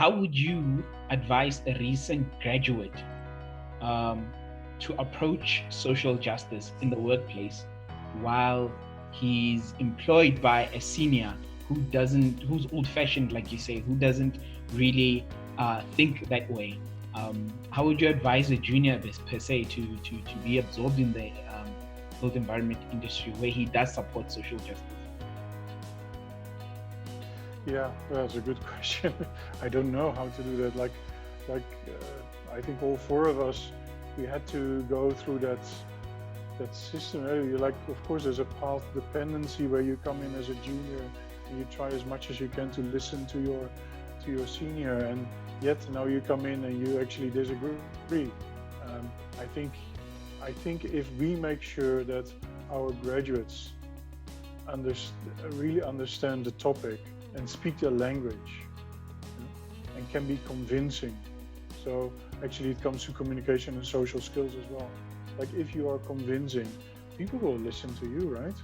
how would you advise a recent graduate to approach social justice in the workplace while he's employed by a senior who's old-fashioned, like you say, who doesn't really think that way? How would you advise a junior per se to be absorbed in the built environment industry where he does support social justice? Yeah, that's a good question. I don't know how to do that. I think all four of us, we had to go through that system. Of course, there's a path dependency where you come in as a junior and you try as much as you can to listen to your senior, and yet now you come in and you actually disagree. I think if we make sure that our graduates really understand the topic and speak their language, and can be convincing. So actually it comes to communication and social skills as well. Like if you are convincing, people will listen to you, right?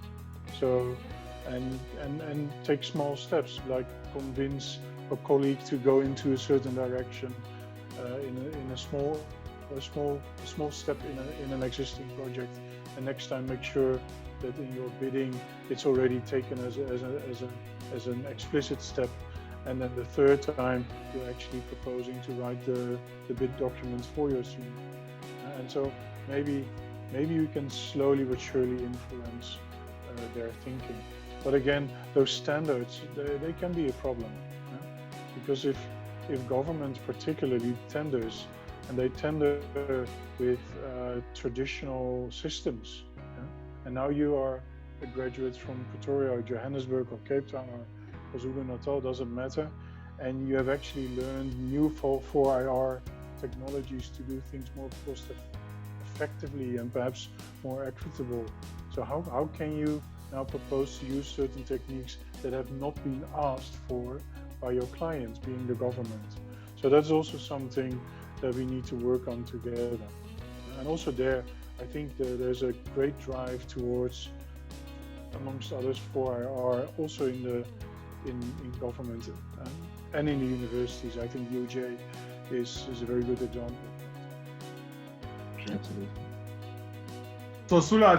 So, and take small steps, like convince a colleague to go into a certain direction in a small step in an existing project. And next time make sure that in your bidding it's already taken as an explicit step, and then the third time you're actually proposing to write the bid documents for your senior. And so maybe you can slowly but surely influence their thinking. But again, those standards, they can be a problem, because if government particularly tenders, and they tender with traditional systems, and now you are a graduate from Pretoria or Johannesburg or Cape Town or KwaZulu-Natal, doesn't matter, and you have actually learned new 4IR technologies to do things more cost effectively and perhaps more equitable. So how can you now propose to use certain techniques that have not been asked for by your clients, being the government? So that's also something that we need to work on together. And also there, I think there's a great drive towards, amongst others, 4IR, also in government and in the universities. I think UJ is a very good example. Absolutely. So Sula,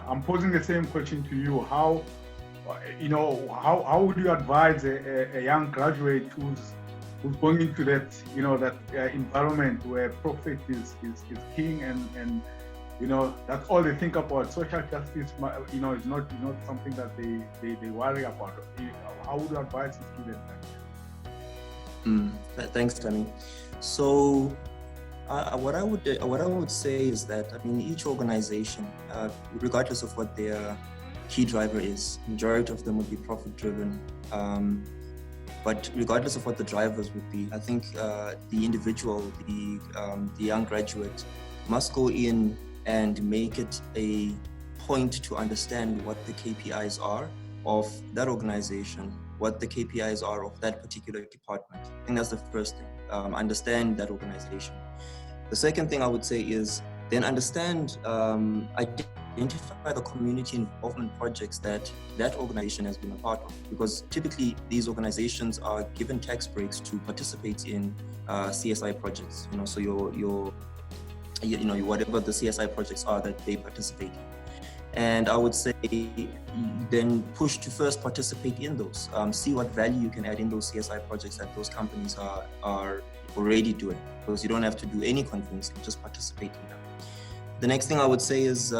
I'm posing the same question to you. How would you advise a young graduate who's going into that environment where profit is king, and that's all they think about? Social justice, is not something that they worry about. How would you advise a student like that? Thanks, Thami. So what I would say is that, each organization, regardless of what their key driver is, majority of them would be profit driven. But regardless of what the drivers would be, I think the individual, the young graduate, must go in and make it a point to understand what the KPIs are of that organization, what the KPIs are of that particular department. I think that's the first thing. Understand that organization. The second thing I would say is then understand, identify the community involvement projects that organization has been a part of, because typically these organizations are given tax breaks to participate in CSI projects. So your whatever the CSI projects are that they participate in. And I would say then push to first participate in those. See what value you can add in those CSI projects that those companies are already doing, because you don't have to do any convincing, just participate in them. The next thing I would say is,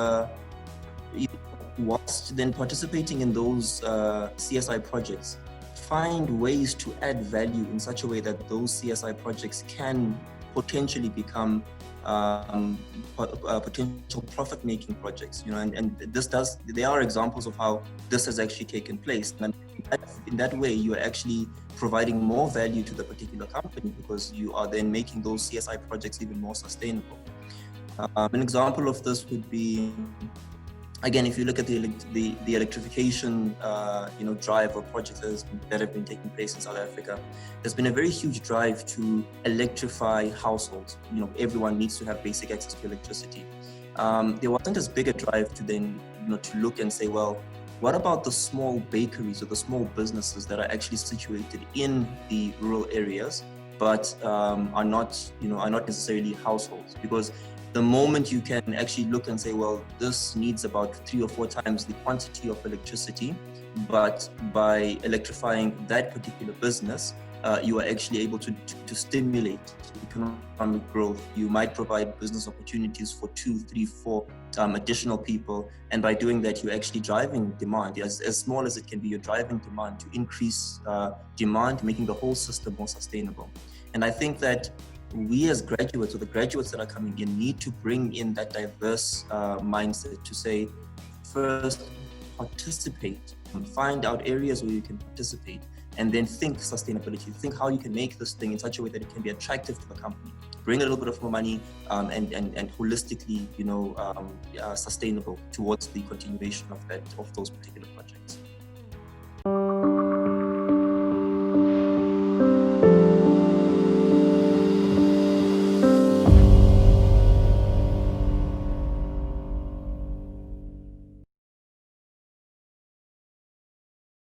whilst then participating in those CSI projects, find ways to add value in such a way that those CSI projects can potentially become potential profit-making projects, and there are examples of how this has actually taken place. And in that way, you are actually providing more value to the particular company, because you are then making those CSI projects even more sustainable. An example of this would be, again, if you look at the electrification, drive or projects that have been taking place in South Africa, there's been a very huge drive to electrify households. Everyone needs to have basic access to electricity. There wasn't as big a drive to then, to look and say, well, what about the small bakeries or the small businesses that are actually situated in the rural areas but are not necessarily households. Because the moment you can actually look and say, well, this needs about 3 or 4 times the quantity of electricity, but by electrifying that particular business, you are actually able to stimulate economic growth. You might provide business opportunities for 2, 3, 4 additional people. And by doing that, you're actually driving demand. As small as it can be, you're driving demand to increase demand, making the whole system more sustainable. And I think that we as graduates, or the graduates that are coming in, need to bring in that diverse mindset to say, first, participate, find out areas where you can participate, and then think sustainability, think how you can make this thing in such a way that it can be attractive to the company, bring a little bit of more money, and holistically, sustainable towards the continuation of those particular projects.